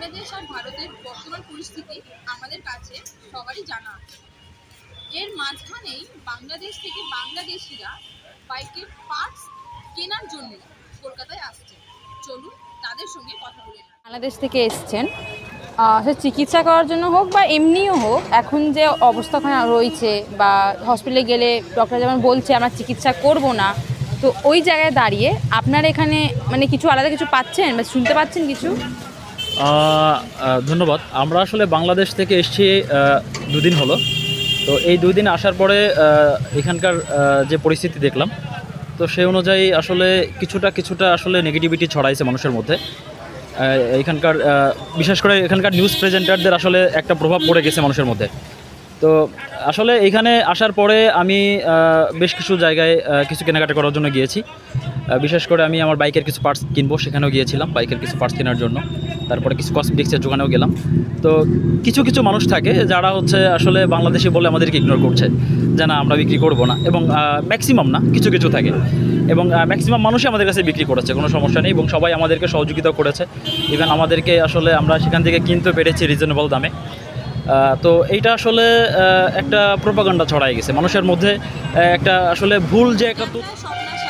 বাংলাদেশ আর ভারতের বর্তমান পরিস্থিতি আমাদের কাছে সবারই জানা আছে। এর মাঝখানেই বাংলাদেশ থেকে বাংলাদেশিরা বাইকের পার্টস কেনার জন্য কলকাতায় আসছে। চলুন তাদের সঙ্গে কথা বলে নিই। বাংলাদেশ থেকে এসছেন, সে চিকিৎসা করার জন্য হোক বা এমনিও হোক, এখন যে অবস্থাখানা রয়েছে বা হসপিটালে গেলে ডক্টর যেমন বলছে আমরা চিকিৎসা করব না, তো ওই জায়গায় দাঁড়িয়ে আপনারা এখানে মানে কিছু আলাদা কিছু পাচ্ছেন বা শুনতে পাচ্ছেন কিছু? ধন্যবাদ। আমরা আসলে বাংলাদেশ থেকে এসেছি দুদিন হলো। তো এই 2 দিন আসার পরে এখানকার যে পরিস্থিতি দেখলাম, তো সেই অনুযায়ী আসলে কিছুটা আসলে নেগেটিভিটি ছড়াইছে মানুষের মধ্যে। এখানকার বিশেষ করে এখানকার নিউজ প্রেজেন্টারদের আসলে একটা প্রভাব পড়ে গেছে মানুষের মধ্যে। তো আসলে এখানে আসার পরে আমি বেশ কিছু জায়গায় কিছু কেনাকাটা করার জন্য গিয়েছি। বিশেষ করে আমি আমার বাইকের কিছু পার্টস কিনবো, সেখানেও গিয়েছিলাম বাইকের কিছু পার্টস কেনার জন্য। তারপরে কিছু কসমেটিক্সের দোকানেও গেলাম। তো কিছু মানুষ থাকে যারা হচ্ছে আসলে বাংলাদেশি বলে আমাদেরকে ইগনোর করছে, যে না আমরা বিক্রি করব না, এবং ম্যাক্সিমাম না, কিছু থাকে, এবং ম্যাক্সিমাম মানুষই আমাদের কাছে বিক্রি করেছে, কোনো সমস্যা নেই, এবং সবাই আমাদেরকে সহযোগিতা করেছে। ইভেন আমাদেরকে আসলে আমরা সেখান থেকে কিনতে পেরেছি রিজনেবল দামে। তো এইটা আসলে একটা প্রোপাগান্ডা ছড়াই গেছে মানুষের মধ্যে, একটা আসলে ভুল যে একটা আমরা স্বপ্নাশা